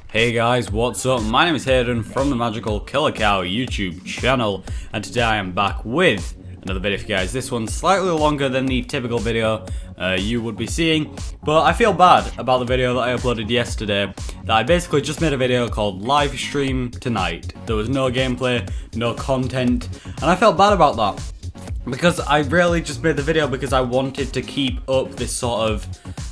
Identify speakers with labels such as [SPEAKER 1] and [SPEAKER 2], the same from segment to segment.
[SPEAKER 1] Hey guys, what's up? My name is Hayden from the Magical Killer Cow YouTube channel, and today I am back with another video for you guys. This one's slightly longer than the typical video you would be seeing, but I feel bad about the video that I uploaded yesterday, that I basically just made a video called Live Stream Tonight. There was no gameplay, no content, and I felt bad about that. Because I really just made the video because I wanted to keep up this sort of,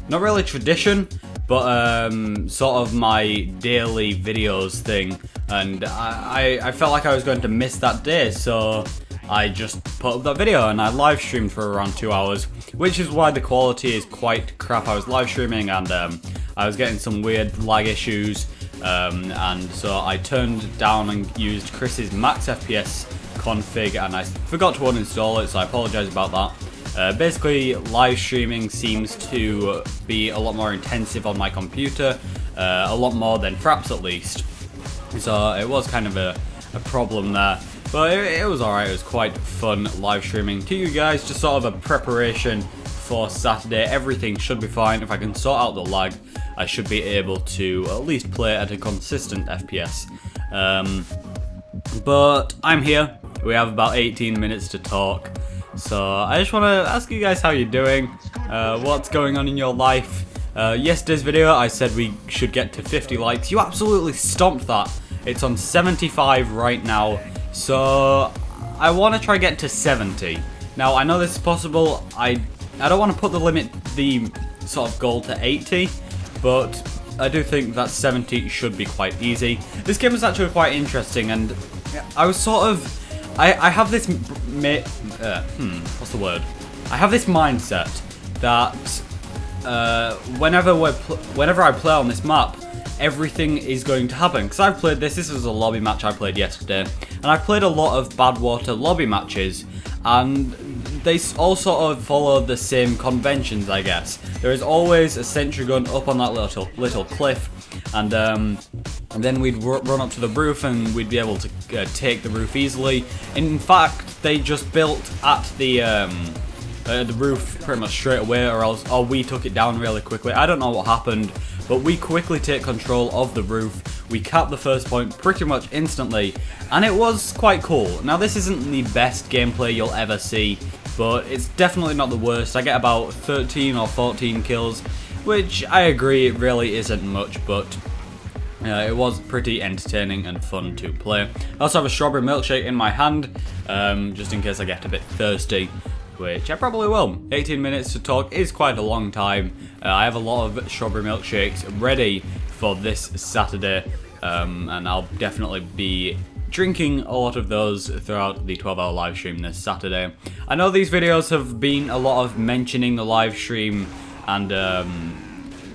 [SPEAKER 1] not really tradition, but sort of my daily videos thing, and I felt like I was going to miss that day, so I just put up that video and I live streamed for around 2 hours, which is why the quality is quite crap. I was live streaming and I was getting some weird lag issues, and so I turned down and used Chris's max FPS config, and I forgot to uninstall it, so I apologise about that. Basically, live streaming seems to be a lot more intensive on my computer, a lot more than Fraps at least. So it was kind of a problem there, but it was alright. It was quite fun live streaming to you guys, just sort of a preparation for Saturday. Everything should be fine. If I can sort out the lag, I should be able to at least play at a consistent FPS. But I'm here. We have about 18 minutes to talk. So I just want to ask you guys how you're doing, what's going on in your life. Yesterday's video I said we should get to 50 likes. You absolutely stomped that. It's on 75 right now, so I want to try get to 70. Now I know this is possible. I don't want to put the sort of goal to 80, but I do think that 70 should be quite easy. This game is actually quite interesting, and I was sort of, I have this, what's the word? I have this mindset that whenever I play on this map, everything is going to happen. Because I've played this was a lobby match I played yesterday, and I played a lot of Badwater lobby matches, and they all sort of follow the same conventions, I guess. There is always a sentry gun up on that little cliff, and then we'd run up to the roof and we'd be able to take the roof easily. In fact, they just built at the roof pretty much straight away, or we took it down really quickly. I don't know what happened, but we quickly take control of the roof. We capped the first point pretty much instantly, and it was quite cool. Now this isn't the best gameplay you'll ever see, but it's definitely not the worst. I get about 13 or 14 kills, which I agree it really isn't much, but it was pretty entertaining and fun to play. I also have a strawberry milkshake in my hand, just in case I get a bit thirsty, which I probably will. 18 minutes to talk is quite a long time. I have a lot of strawberry milkshakes ready for this Saturday, and I'll definitely be drinking a lot of those throughout the 12-hour live stream this Saturday. I know these videos have been a lot of mentioning the live stream, and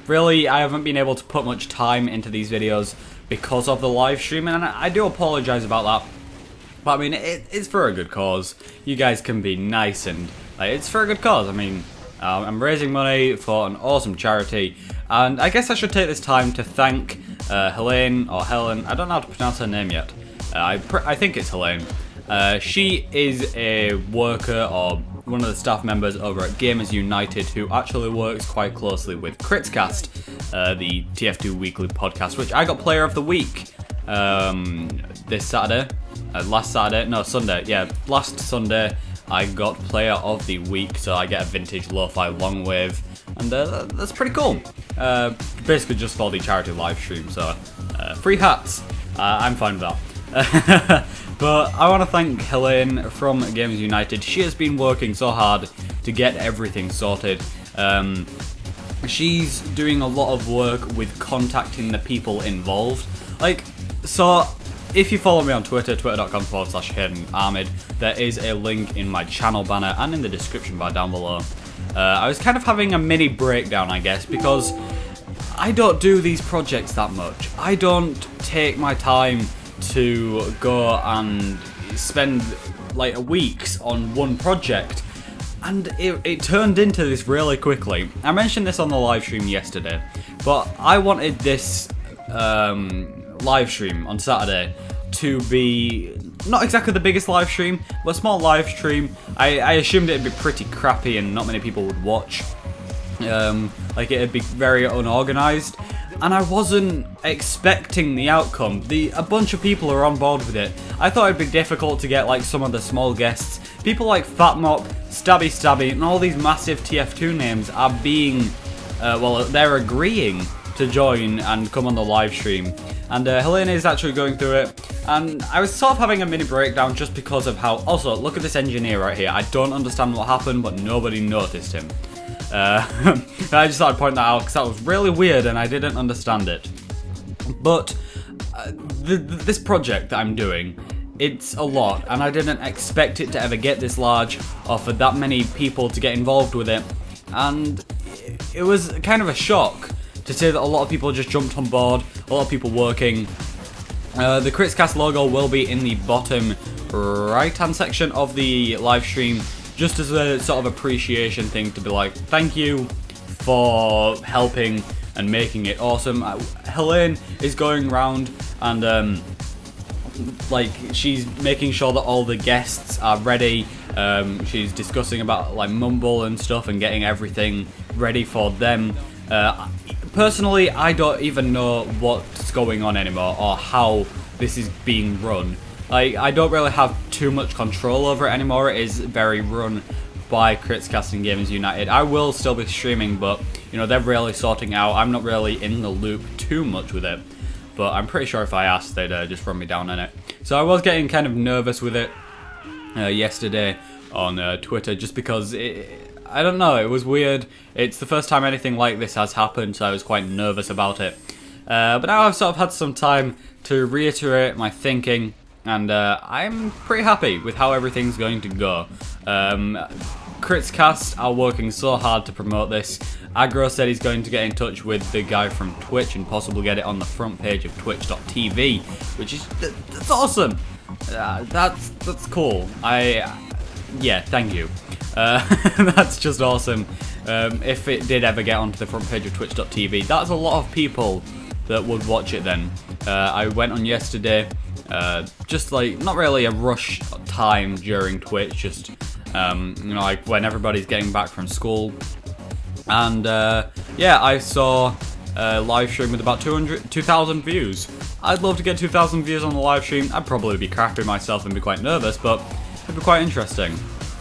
[SPEAKER 1] really I haven't been able to put much time into these videos because of the live stream, and I do apologise about that. But I mean, it's for a good cause. You guys can be nice, and it's for a good cause. I mean, I'm raising money for an awesome charity, and I guess I should take this time to thank Helene, or Helen, I don't know how to pronounce her name yet. I think it's Helene. She is a worker, or one of the staff members over at Gamers United, who actually works quite closely with Critscast, the TF2 weekly podcast, which I got Player of the Week this Saturday. Sunday. Yeah, last Sunday I got Player of the Week, so I get a vintage lo-fi long wave, and that's pretty cool. Basically just for the charity live stream, so free hats. I'm fine with that. But I want to thank Helene from Gamers United. She has been working so hard to get everything sorted. She's doing a lot of work with contacting the people involved. So if you follow me on Twitter, twitter.com/HaydenAhmed, there is a link in my channel banner and in the description bar down below. I was kind of having a mini breakdown, I guess, because I don't do these projects that much. I don't take my time to go and spend like weeks on one project, and it turned into this really quickly. I mentioned this on the live stream yesterday, but I wanted this live stream on Saturday to be not exactly the biggest live stream, but a small live stream. I assumed it'd be pretty crappy and not many people would watch. Like it'd be very unorganized. and I wasn't expecting the outcome. A bunch of people are on board with it. I thought it'd be difficult to get like some of the small guests. People like Fatmop, Stabby, and all these massive TF2 names are being, well, they're agreeing to join and come on the live stream. And Helena is actually going through it, and I was sort of having a mini breakdown just because of how, also, look at this engineer right here. I don't understand what happened, but nobody noticed him. I just thought I'd point that out because that was really weird and I didn't understand it. But this project that I'm doing, it's a lot, and I didn't expect it to ever get this large or for that many people to get involved with it. And it was kind of a shock to see that a lot of people just jumped on board, a lot of people working. The Critscast logo will be in the bottom right hand section of the live stream, just as a sort of appreciation thing to be like, thank you for helping and making it awesome. Helene is going around and like she's making sure that all the guests are ready. She's discussing about like Mumble and stuff and getting everything ready for them. Personally, I don't even know what's going on anymore or how this is being run. I don't really have too much control over it anymore. It is very run by Critscast and Gamers United. I will still be streaming, but you know, they're really sorting out. I'm not really in the loop too much with it, but I'm pretty sure if I asked, they'd just run me down on it. So I was getting kind of nervous with it yesterday on Twitter, just because I don't know, it was weird. It's the first time anything like this has happened, so I was quite nervous about it. But now I've sort of had some time to reiterate my thinking, and I'm pretty happy with how everything's going to go. Critscast are working so hard to promote this. Aggro said he's going to get in touch with the guy from Twitch and possibly get it on the front page of twitch.tv, which is that's awesome. That's cool. Yeah, thank you. That's just awesome. If it did ever get onto the front page of twitch.tv, that's a lot of people that would watch it then. I went on yesterday, just like, not really a rush time during Twitch, just, you know, like when everybody's getting back from school. And yeah, I saw a live stream with about 2,000 views. I'd love to get 2,000 views on the live stream. I'd probably be crapping myself and be quite nervous, but it'd be quite interesting.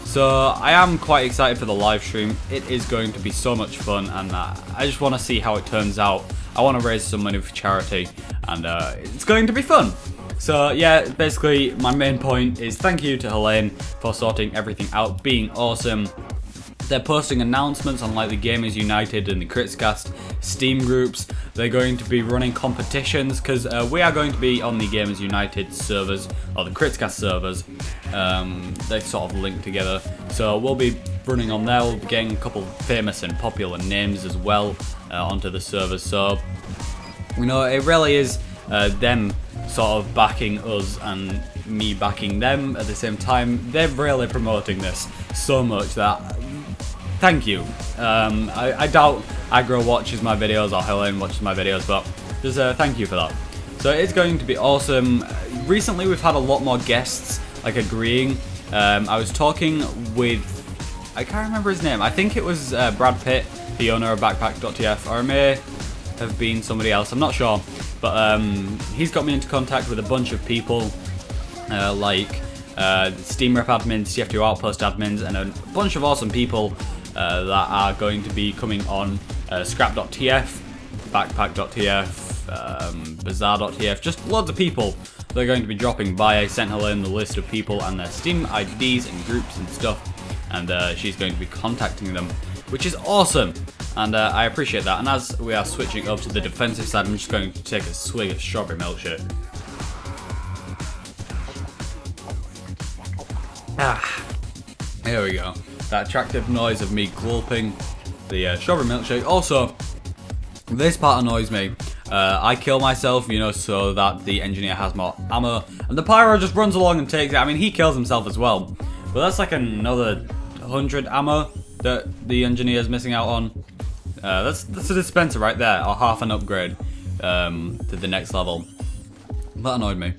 [SPEAKER 1] So I am quite excited for the live stream. It is going to be so much fun, and I just want to see how it turns out. I want to raise some money for charity, and it's going to be fun. So yeah, basically my main point is thank you to Helene for sorting everything out, being awesome. They're posting announcements on like the Gamers United and the Critscast Steam groups. They're going to be running competitions because we are going to be on the Gamers United servers, or the Critscast servers. They sort of link together. So we'll be running on there. We'll be getting a couple famous and popular names as well onto the servers. So, you know, it really is them sort of backing us and me backing them at the same time. They're really promoting this so much that... Thank you. I doubt Aggro watches my videos or Helene watches my videos, but just thank you for that. So it's going to be awesome. Recently we've had a lot more guests like agreeing. I was talking with, I can't remember his name. I think it was Brad Pitt, the owner of Backpack.tf, or it may have been somebody else. I'm not sure, but he's got me into contact with a bunch of people like Steam Rep admins, TF2 Outpost admins, and a bunch of awesome people that are going to be coming on Scrap.tf, Backpack.tf, Bazaar.tf, just loads of people. They're going to be dropping by. I sent Helene the list of people and their Steam IDs and groups and stuff, and she's going to be contacting them, which is awesome, and I appreciate that. And as we are switching up to the defensive side, I'm just going to take a swig of strawberry milkshake. Here we go. That attractive noise of me gulping the strawberry milkshake. Also, this part annoys me. I kill myself, you know, so that the engineer has more ammo, and the pyro just runs along and takes it. I mean, he kills himself as well, but that's like another 100 ammo that the engineer is missing out on. That's a dispenser right there, or half an upgrade to the next level. That annoyed me.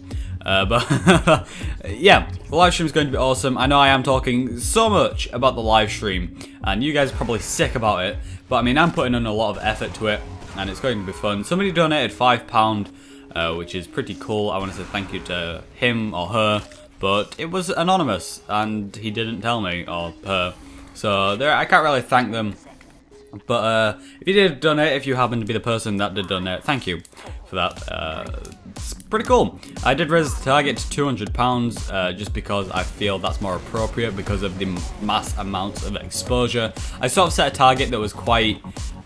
[SPEAKER 1] But yeah, the live stream is going to be awesome. I know I am talking so much about the live stream, and you guys are probably sick about it, but I mean, I'm putting in a lot of effort to it. and it's going to be fun. Somebody donated £5, which is pretty cool. I want to say thank you to him or her, but it was anonymous, and he didn't tell me, or her. So there, I can't really thank them. But if you did donate, if you happen to be the person that did donate, thank you for that. It's pretty cool. I did raise the target to £200 just because I feel that's more appropriate because of the mass amounts of exposure. I sort of set a target that was quite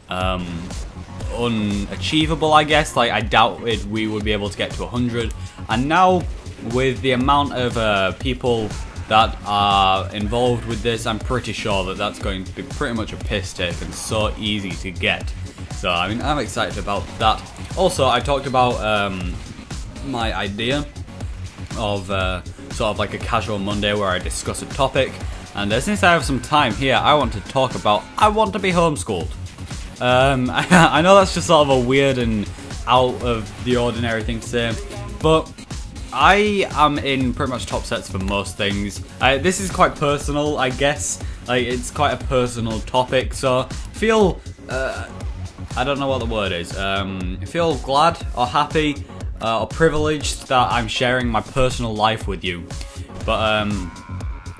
[SPEAKER 1] unachievable, I guess. Like, I doubted we would be able to get to 100, and now with the amount of people that are involved with this, I'm pretty sure that that's going to be pretty much a piss take and so easy to get. So I mean, I'm excited about that. Also, I talked about my idea of sort of like a casual Monday where I discuss a topic, and since I have some time here, I want to talk about I want to be homeschooled. I know that's just sort of a weird and out of the ordinary thing to say, but I am in pretty much top sets for most things. This is quite personal, I guess. Like, it's quite a personal topic, so feel I don't know what the word is. Feel glad or happy or privileged that I'm sharing my personal life with you. But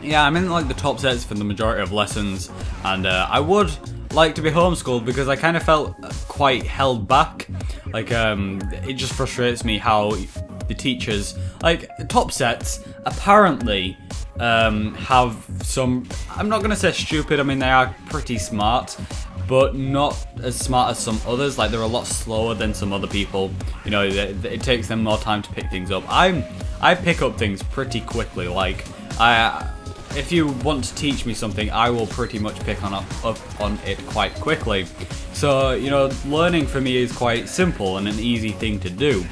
[SPEAKER 1] yeah, I'm in like the top sets for the majority of lessons, and I would like to be homeschooled because I kind of felt quite held back. Like, it just frustrates me how the teachers, like, top sets apparently have some, I'm not going to say stupid, I mean they are pretty smart, but not as smart as some others. Like, they're a lot slower than some other people. You know, it takes them more time to pick things up. I pick up things pretty quickly. Like, if you want to teach me something, I will pretty much pick up on it quite quickly. So, you know, learning for me is quite simple and an easy thing to do.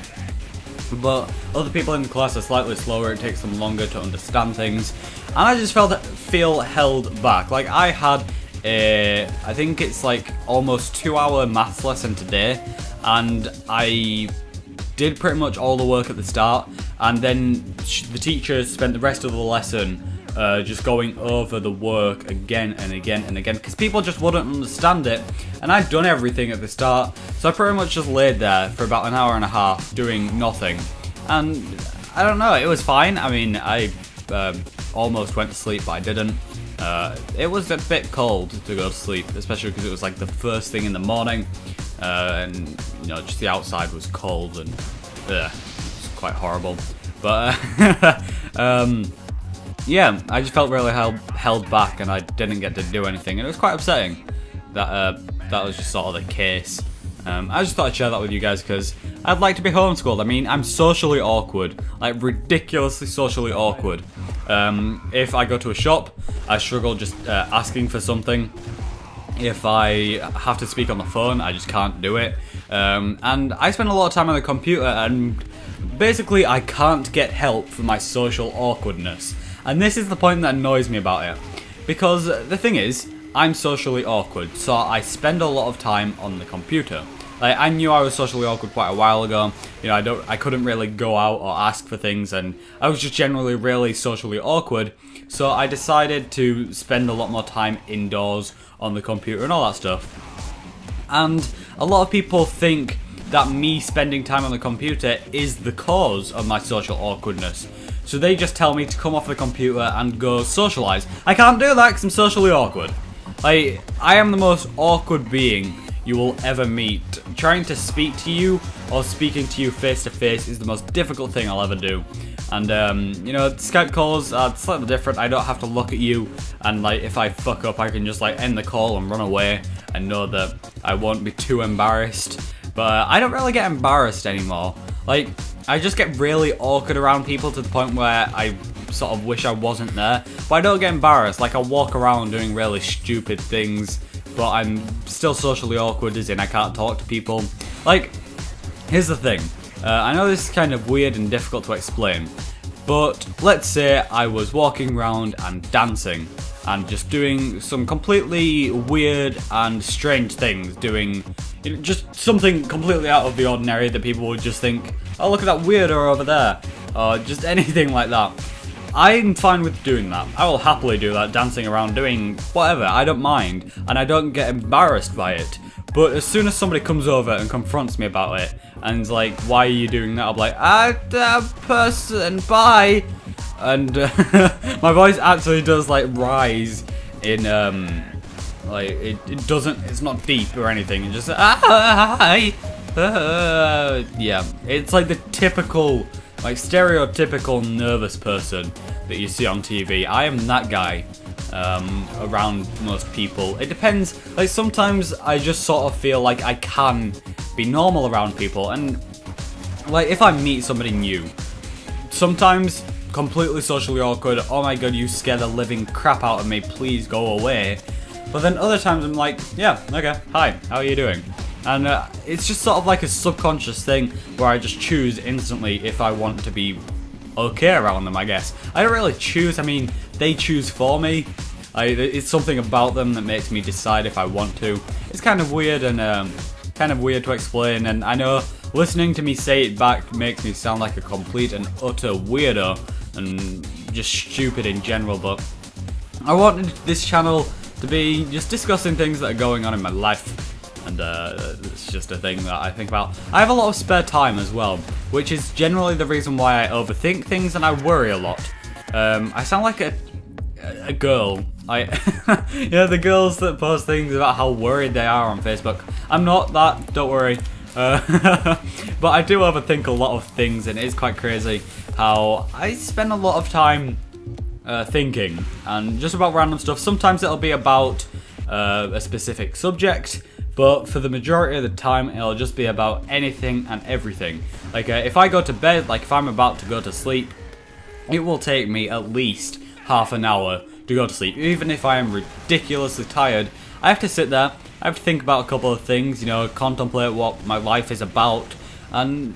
[SPEAKER 1] But other people in the class are slightly slower, it takes them longer to understand things, and I just feel held back. Like, I had I think it's like almost 2-hour maths lesson today, and I did pretty much all the work at the start, and then the teacher spent the rest of the lesson just going over the work again and again and again, because people just wouldn't understand it, and I'd done everything at the start, so I pretty much just laid there for about an hour and a half doing nothing, and I don't know, it was fine. I mean, I almost went to sleep, but I didn't. It was a bit cold to go to sleep, especially because it was like the first thing in the morning, and you know, just the outside was cold and it's quite horrible. But yeah, I just felt really held back, and I didn't get to do anything, and it was quite upsetting that that was just sort of the case. I just thought I'd share that with you guys because I'd like to be homeschooled. I mean, I'm socially awkward, like ridiculously socially awkward. If I go to a shop, I struggle just asking for something. If I have to speak on the phone, I just can't do it. And I spend a lot of time on the computer, and basically I can't get help for my social awkwardness. And this is the point that annoys me about it. Because the thing is, I'm socially awkward, so I spend a lot of time on the computer. Like, I knew I was socially awkward quite a while ago. You know, I couldn't really go out or ask for things, and I was just generally really socially awkward. So I decided to spend a lot more time indoors on the computer and all that stuff. And a lot of people think that me spending time on the computer is the cause of my social awkwardness. So they just tell me to come off the computer and go socialise. I can't do that because I'm socially awkward. I am the most awkward being you will ever meet. Trying to speak to you or speaking to you face to face is the most difficult thing I'll ever do. And you know, Skype calls are slightly different. I don't have to look at you, and like, if I fuck up, I can just like end the call and run away and know that I won't be too embarrassed. But I don't really get embarrassed anymore. Like, I just get really awkward around people to the point where I sort of wish I wasn't there. But I don't get embarrassed. Like, I walk around doing really stupid things, but I'm still socially awkward, as in I can't talk to people. Like, here's the thing. I know this is kind of weird and difficult to explain, but let's say I was walking around and dancing and just doing some completely weird and strange things, doing, you know, just something completely out of the ordinary that people would just think, oh, look at that weirdo over there, or just anything like that. I'm fine with doing that. I will happily do that, dancing around, doing whatever, I don't mind, and I don't get embarrassed by it. But as soon as somebody comes over and confronts me about it, and is like, why are you doing that? I'll be like, person, bye. And my voice actually does like rise in, like, it doesn't, it's not deep or anything. It just, hi. Yeah, it's like the typical, like stereotypical nervous person that you see on TV. I am that guy around most people. It depends, like sometimes I just sort of feel like I can be normal around people, and like if I meet somebody new, sometimes completely socially awkward, oh my god, you scare the living crap out of me, please go away. But then other times I'm like, yeah, okay, hi, how are you doing? And it's just sort of like a subconscious thing where I just choose instantly if I want to be okay around them, I guess. I don't really choose, I mean, they choose for me. It's something about them that makes me decide if I want to. It's kind of weird and kind of weird to explain, and I know listening to me say it back makes me sound like a complete and utter weirdo and just stupid in general, but I wanted this channel to be just discussing things that are going on in my life. And it's just a thing that I think about. I have a lot of spare time as well, which is generally the reason why I overthink things and I worry a lot. I sound like a girl. You know, the girls that post things about how worried they are on Facebook. I'm not that, don't worry. But I do overthink a lot of things, and it is quite crazy how I spend a lot of time thinking and just about random stuff. Sometimes it'll be about a specific subject, but for the majority of the time it'll just be about anything and everything. Like if I go to bed, like if I'm about to go to sleep, it will take me at least half an hour to go to sleep. Even if I am ridiculously tired, I have to sit there, I have to think about a couple of things, you know, contemplate what my life is about, and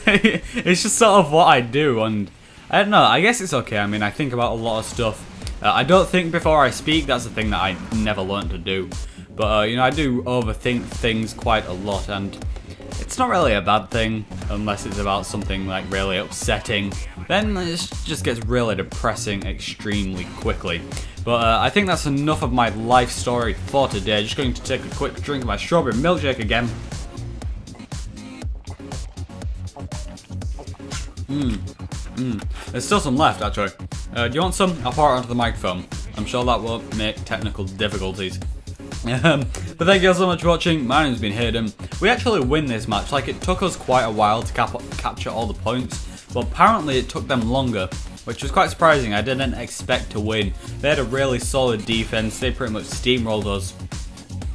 [SPEAKER 1] it's just sort of what I do, and I don't know, I guess it's okay. I mean, I think about a lot of stuff. I don't think before I speak, that's the thing that I never learned to do. But, you know, I do overthink things quite a lot, and it's not really a bad thing, unless it's about something, like, really upsetting. Then it just gets really depressing extremely quickly. But I think that's enough of my life story for today. Just going to take a quick drink of my strawberry milkshake again. There's still some left, actually. Do you want some? I'll pour it onto the microphone. I'm sure that won't make technical difficulties. But thank you all so much for watching. My name's been Hayden. We actually win this match. Like, it took us quite a while to capture all the points, but apparently it took them longer, which was quite surprising. I didn't expect to win. They had a really solid defense. They pretty much steamrolled us,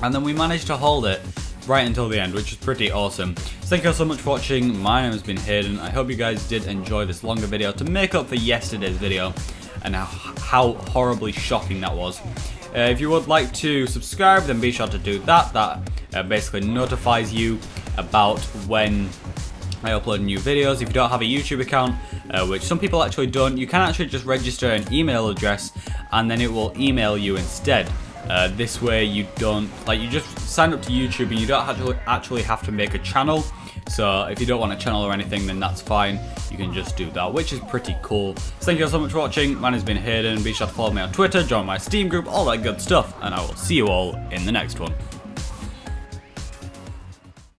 [SPEAKER 1] and then we managed to hold it right until the end, which is pretty awesome. So thank you all so much for watching. My name has been Hayden. I hope you guys did enjoy this longer video to make up for yesterday's video and how horribly shocking that was. If you would like to subscribe, then be sure to do that. That basically notifies you about when I upload new videos. If you don't have a YouTube account, which some people actually don't, you can actually just register an email address and then it will email you instead. This way you don't, like, you just sign up to YouTube and you don't actually have to make a channel. So if you don't want a channel or anything, then that's fine. You can just do that, which is pretty cool. So thank you all so much for watching. My name's been Hayden. Be sure to follow me on Twitter, join my Steam group, all that good stuff. And I will see you all in the next one.